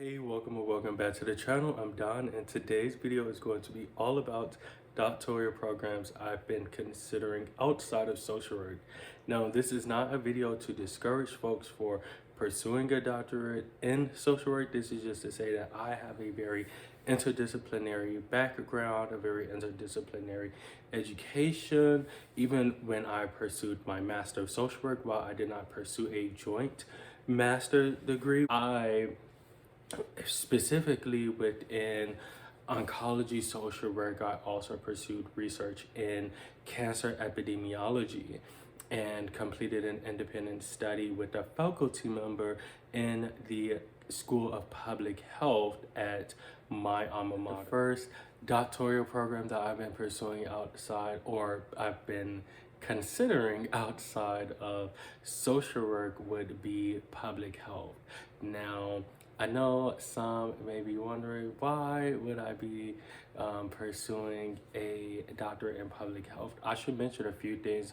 Hey, welcome or welcome back to the channel. I'm Don, and today's video is going to be all about doctoral programs I've been considering outside of social work. Now, this is not a video to discourage folks for pursuing a doctorate in social work. This is just to say that I have a very interdisciplinary background, a very interdisciplinary education. Even when I pursued my Master of Social Work, while I did not pursue a joint master degree, I specifically within oncology social work, I also pursued research in cancer epidemiology and completed an independent study with a faculty member in the School of Public Health at my alma mater. The first doctoral program that I've been pursuing outside, or I've been considering outside of social work, would be public health. Now, I know some may be wondering, why would I be pursuing a doctorate in public health? I should mention a few things.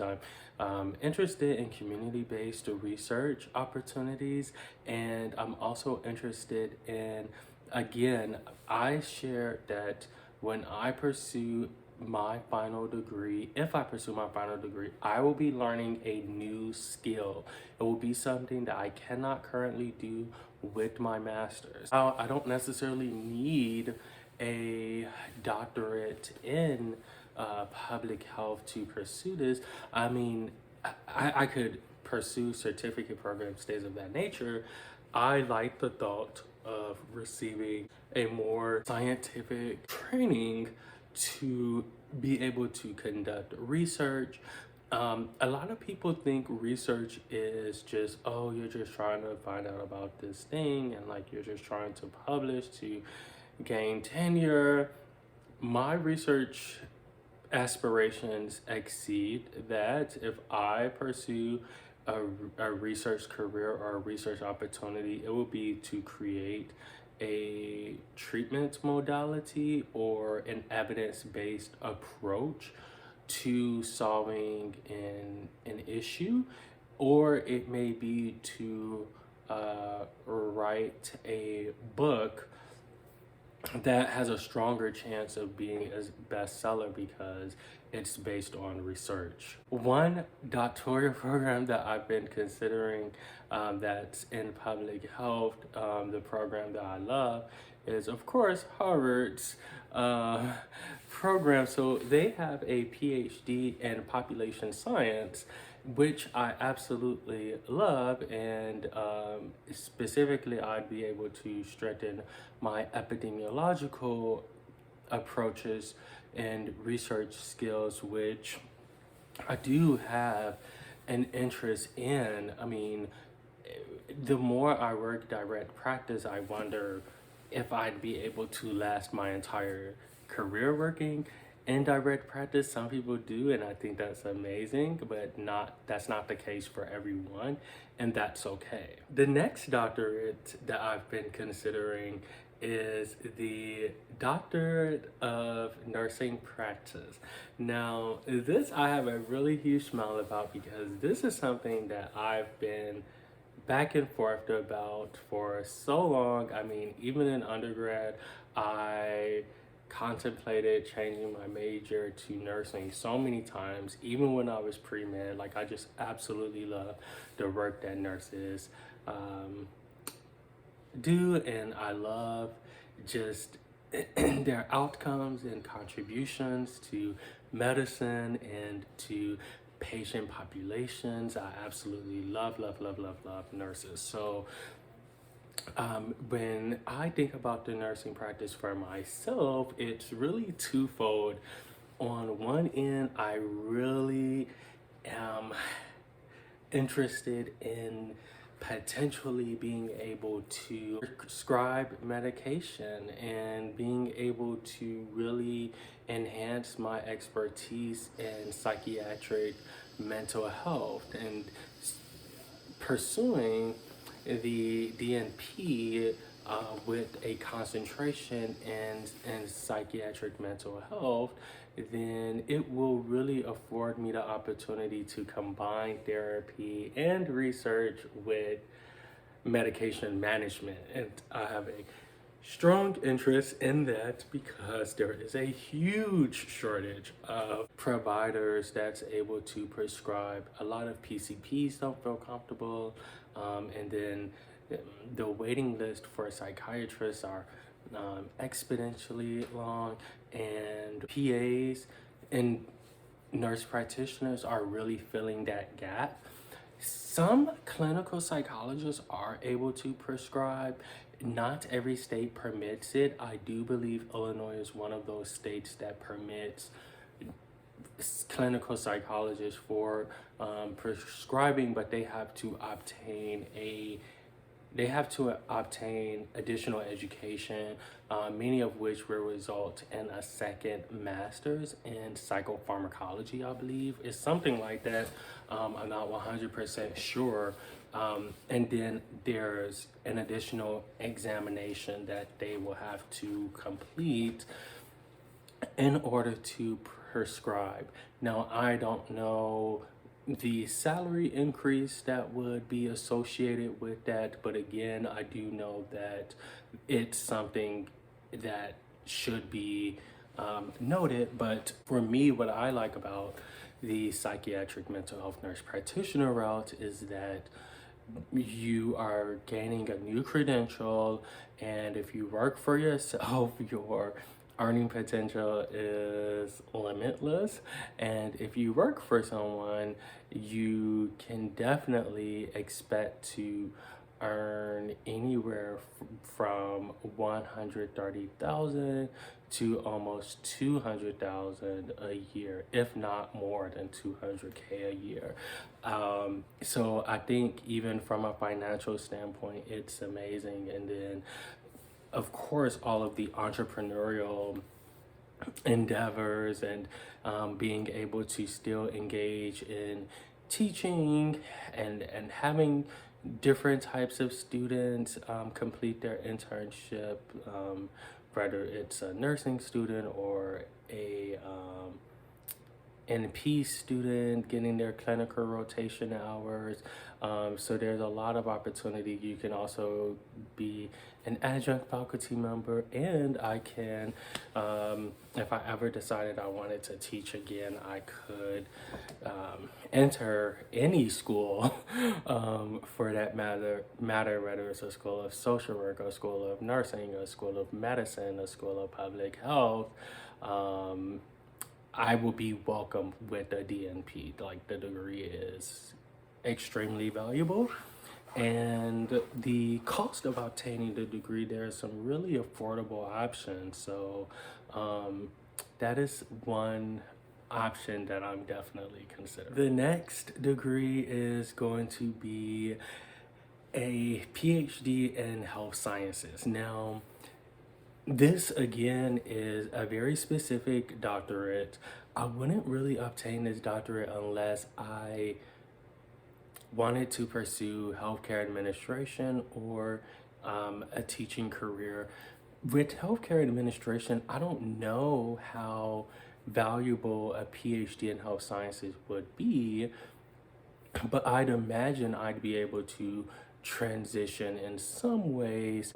I'm interested in community-based research opportunities, and I'm also interested in, again, I share that when I pursue my final degree, if I pursue my final degree, I will be learning a new skill. It will be something that I cannot currently do with my master's. Now, I don't necessarily need a doctorate in public health to pursue this. I mean, I could pursue certificate programs, things of that nature. I like the thought of receiving a more scientific training to be able to conduct research. A lot of people think research is just, oh, you're just trying to find out about this thing and like you're just trying to publish to gain tenure. My research aspirations exceed that. If I pursue a research career or a research opportunity, it will be to create a treatment modality or an evidence-based approach to solving an issue, or it may be to write a book that has a stronger chance of being a bestseller because it's based on research. One doctoral program that I've been considering that's in public health, the program that I love, is of course Harvard's program. So they have a PhD in population science, which I absolutely love, and specifically I'd be able to strengthen my epidemiological approaches and research skills, which I do have an interest in. I mean, the more I work direct practice, I wonder if I'd be able to last my entire career working in direct practice. Some people do, and I think that's amazing, but that's not the case for everyone, and that's okay. The next doctorate that I've been considering is the Doctorate of Nursing Practice. Now, this I have a really huge smile about because this is something that I've been back and forth about for so long. I mean, even in undergrad, I contemplated changing my major to nursing so many times. Even when I was pre-med, like, I just absolutely love the work that nurses do, and I love just their outcomes and contributions to medicine and to patient populations. I absolutely love nurses. So when I think about the nursing practice for myself, it's really twofold. On one end, I really am interested in potentially being able to prescribe medication and being able to really enhance my expertise in psychiatric mental health and pursuing the DNP with a concentration in psychiatric mental health. Then it will really afford me the opportunity to combine therapy and research with medication management. And I have a strong interest in that because there is a huge shortage of providers that's able to prescribe. A lot of PCPs don't feel comfortable, and then the waiting list for psychiatrists are exponentially long, and PAs and nurse practitioners are really filling that gap. Some clinical psychologists are able to prescribe. Not every state permits it. I do believe Illinois is one of those states that permits clinical psychologists for prescribing, but they have to obtain additional education, many of which will result in a second master's in psychopharmacology, I believe. It's something like that. I'm not 100% sure. And then there's an additional examination that they will have to complete in order to prescribe. Now, I don't know the salary increase that would be associated with that, but again, I do know that it's something that should be noted. But for me, what I like about the psychiatric mental health nurse practitioner route is that you are gaining a new credential, and if you work for yourself, your earning potential is limitless. And if you work for someone, you can definitely expect to earn anywhere from 130,000 to almost 200,000 a year, if not more than 200K a year. So I think even from a financial standpoint, it's amazing. And then of course, all of the entrepreneurial endeavors and being able to still engage in teaching and having different types of students complete their internship, whether it's a nursing student or a NP student getting their clinical rotation hours. So there's a lot of opportunity. You can also be an adjunct faculty member, and I can, if I ever decided I wanted to teach again, I could enter any school for that matter, whether it's a school of social work, a school of nursing, a school of medicine, a school of public health. I will be welcome with a DNP. Like, the degree is extremely valuable, and the cost of obtaining the degree, there are some really affordable options. So that is one option that I'm definitely considering. The next degree is going to be a PhD in health sciences. Now, this again is a very specific doctorate. I wouldn't really obtain this doctorate unless I wanted to pursue healthcare administration or a teaching career. With healthcare administration, I don't know how valuable a PhD in health sciences would be, but I'd imagine I'd be able to transition in some ways.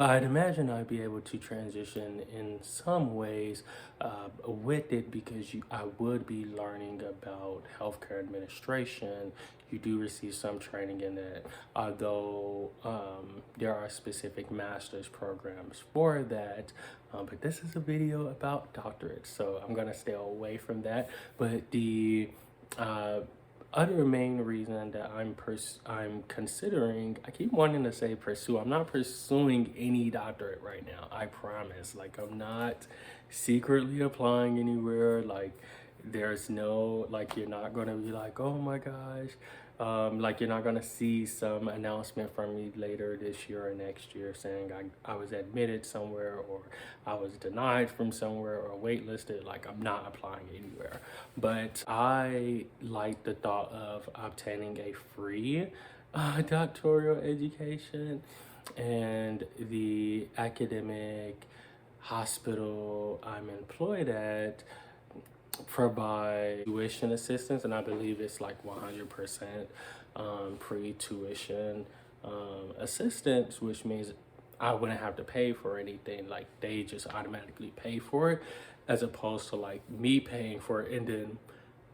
With it, because I would be learning about healthcare administration. You do receive some training in it, although there are specific master's programs for that. But this is a video about doctorates, so I'm gonna stay away from that. But the other main reason that I'm considering, I keep wanting to say pursue. I'm not pursuing any doctorate right now. I promise. Like, I'm not secretly applying anywhere. Like, there's no, like, you're not gonna be like, oh my gosh. Like, you're not gonna see some announcement from me later this year or next year saying I was admitted somewhere, or I was denied from somewhere, or waitlisted. Like, I'm not applying anywhere. But I like the thought of obtaining a free doctoral education, and the academic hospital I'm employed at provide tuition assistance, and I believe it's like 100% pre-tuition assistance, which means I wouldn't have to pay for anything. Like they just automatically pay for it, as opposed to like me paying for it and then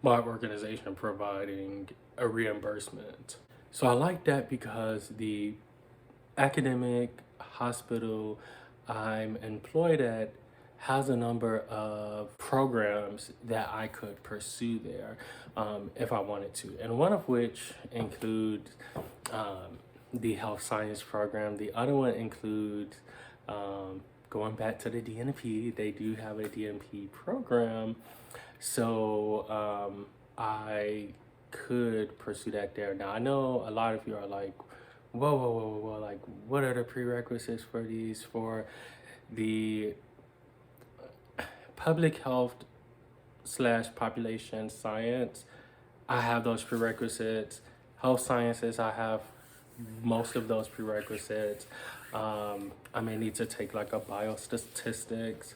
my organization providing a reimbursement. So I like that because the academic hospital I'm employed at has a number of programs that I could pursue there if I wanted to. And one of which includes the health science program. The other one includes going back to the DNP. They do have a DNP program. So I could pursue that there. Now, I know a lot of you are like, whoa, like, what are the prerequisites for these? For the public health / population science, I have those prerequisites. Health sciences, I have most of those prerequisites. I may need to take like a biostatistics.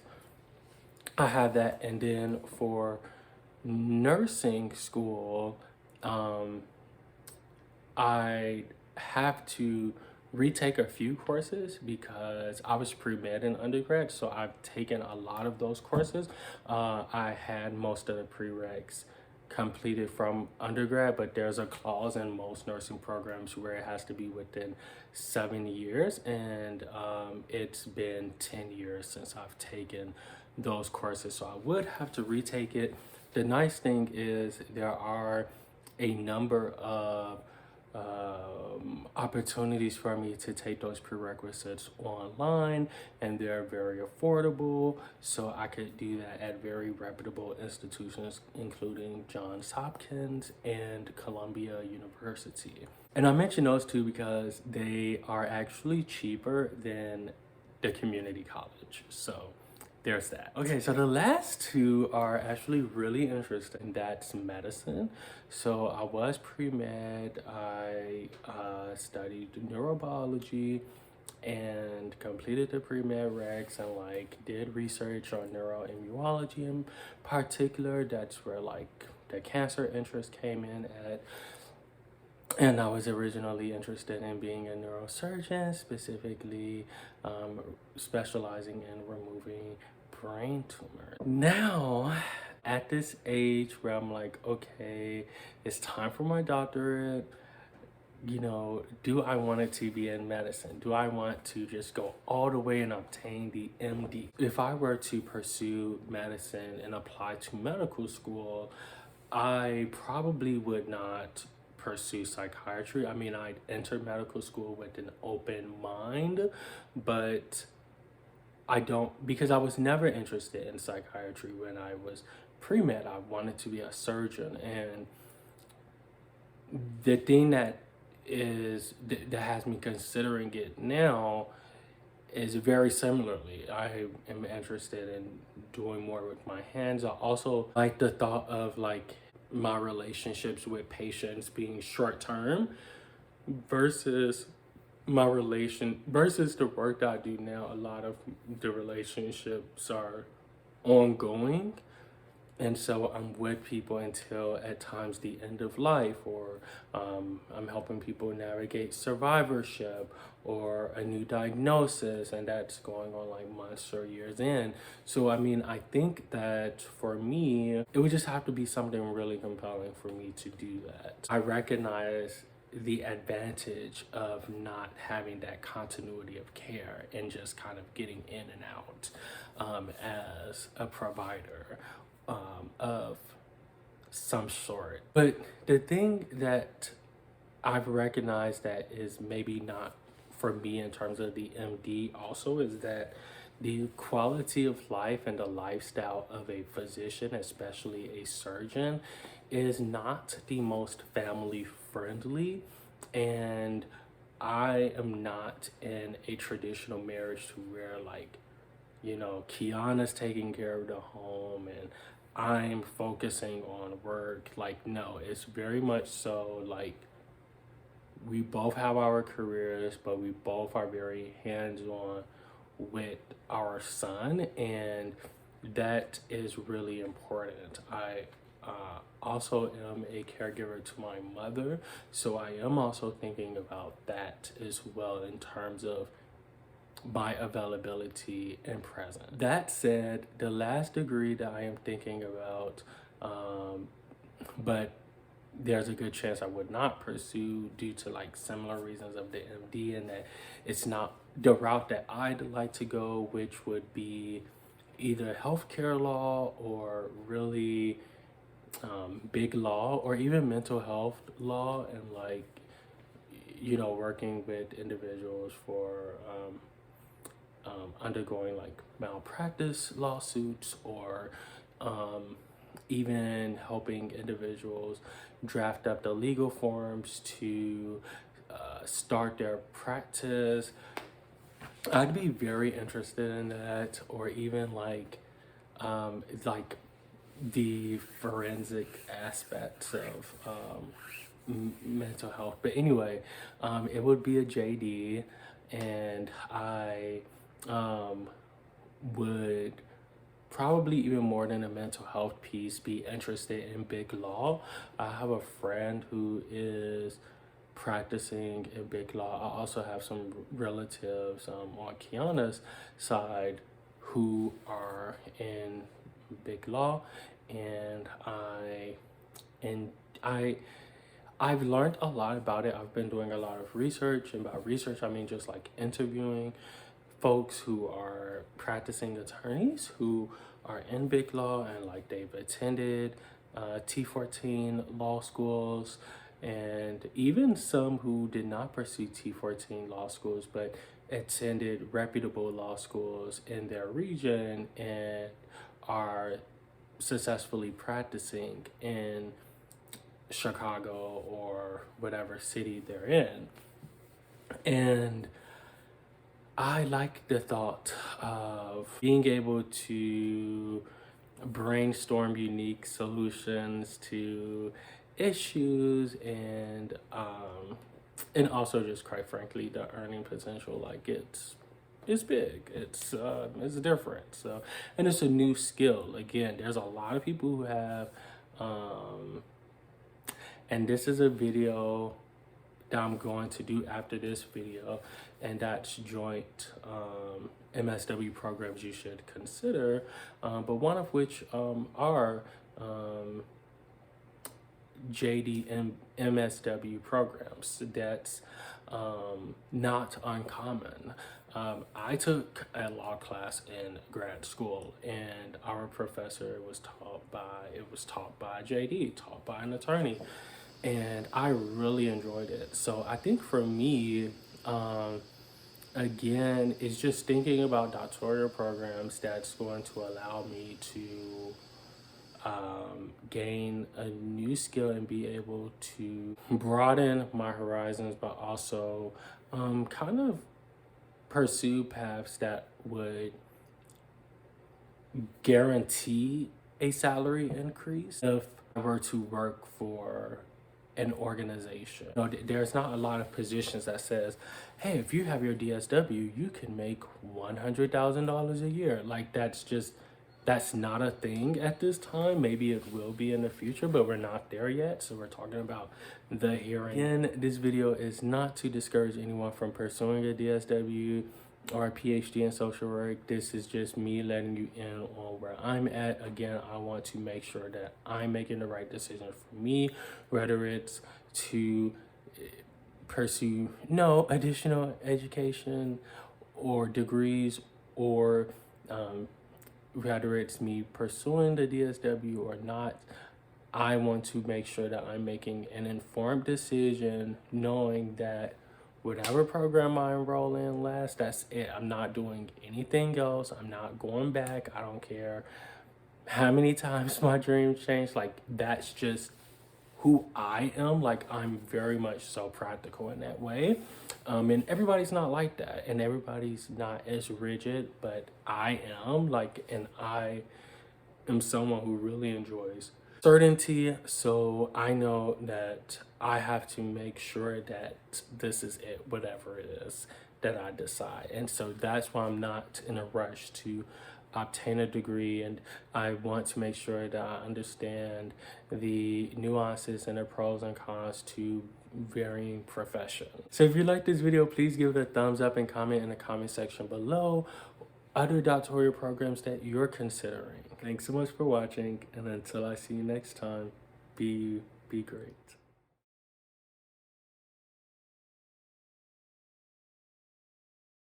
I have that. And then for nursing school, I have to retake a few courses because I was pre-med in undergrad, so I've taken a lot of those courses. I had most of the prereqs completed from undergrad, but there's a clause in most nursing programs where it has to be within 7 years, and it's been 10 years since I've taken those courses, so I would have to retake it. The nice thing is there are a number of opportunities for me to take those prerequisites online, and they're very affordable, so I could do that at very reputable institutions including Johns Hopkins and Columbia University. And I mention those two because they are actually cheaper than the community college, so there's that. Okay, so the last two are actually really interesting. That's medicine. So I was pre-med. I studied neurobiology and completed the pre-med recs and like did research on neuroimmunology in particular. That's where like the cancer interest came in at. And I was originally interested in being a neurosurgeon, specifically specializing in removing brain tumors. Now, at this age where I'm like, okay, it's time for my doctorate, you know, do I want it to be in medicine? Do I want to just go all the way and obtain the MD? If I were to pursue medicine and apply to medical school, I probably would not pursue psychiatry. I mean, I'd enter medical school with an open mind, but I don't, because I was never interested in psychiatry when I was pre-med. I wanted to be a surgeon, and the thing that has me considering it now is very similarly. I am interested in doing more with my hands. I also like the thought of like my relationships with patients being short term versus versus the work that I do now. A lot of the relationships are ongoing, and so I'm with people until at times the end of life, or I'm helping people navigate survivorship or a new diagnosis, and that's going on like months or years in. So I mean, I think that for me, it would just have to be something really compelling for me to do that. I recognize the advantage of not having that continuity of care and just kind of getting in and out as a provider of some sort. But the thing that I've recognized that is maybe not for me in terms of the MD also is that the quality of life and the lifestyle of a physician, especially a surgeon, is not the most family friendly. And I am not in a traditional marriage to where like, you know, Kiana's taking care of the home and I'm focusing on work. Like, no, it's very much so like we both have our careers, but we both are very hands-on with our son, and that is really important. also am a caregiver to my mother, so I am also thinking about that as well in terms of my availability and present. That said, the last degree that I am thinking about, but there's a good chance I would not pursue due to like similar reasons of the MD, and that it's not the route that I'd like to go, which would be either healthcare law or really big law, or even mental health law, and like, you know, working with individuals for undergoing like malpractice lawsuits, or even helping individuals draft up the legal forms to start their practice. I'd be very interested in that, or even like the forensic aspects of mental health. But anyway, it would be a JD, and I would probably, even more than a mental health piece, be interested in big law. I have a friend who is practicing in big law. I also have some relatives on Kiana's side who are in big law, and I've learned a lot about it. I've been doing a lot of research, and by research I mean just like interviewing folks who are practicing attorneys who are in big law, and like they've attended T14 law schools, and even some who did not pursue T14 law schools but attended reputable law schools in their region and are successfully practicing in Chicago or whatever city they're in. And I like the thought of being able to brainstorm unique solutions to issues, and also just quite frankly the earning potential. Like it's big, it's different. So, and it's a new skill. Again, there's a lot of people who have and this is a video that I'm going to do after this video, and that's joint MSW programs you should consider, but one of which are JD and MSW programs. That's not uncommon. I took a law class in grad school, and our professor was taught by JD, taught by an attorney, and I really enjoyed it. So I think for me, again, it's just thinking about doctoral programs that's going to allow me to gain a new skill and be able to broaden my horizons, but also kind of pursue paths that would guarantee a salary increase if I were to work for an organization. You know, there's not a lot of positions that says, hey, if you have your DSW, you can make $100,000 a year. Like that's not a thing at this time. Maybe it will be in the future, but we're not there yet. So we're talking about the here and this video is not to discourage anyone from pursuing a DSW or a PhD in social work. This is just me letting you in on where I'm at. Again, I want to make sure that I'm making the right decision for me, whether it's to pursue no additional education or degrees, or whether it's me pursuing the DSW or not. I want to make sure that I'm making an informed decision, knowing that whatever program I enroll in last, that's it. I'm not doing anything else. I'm not going back. I don't care how many times my dreams change. Like, that's just who I am. Like, I'm very much so practical in that way. And everybody's not like that, and everybody's not as rigid, but I am. Like, and I am someone who really enjoys certainty. So I know that I have to make sure that this is it, whatever it is that I decide. And so that's why I'm not in a rush to obtain a degree, and I want to make sure that I understand the nuances and the pros and cons to varying professions. So if you like this video, please give it a thumbs up and comment in the comment section below other doctoral programs that you're considering. Thanks so much for watching, and until I see you next time, be great.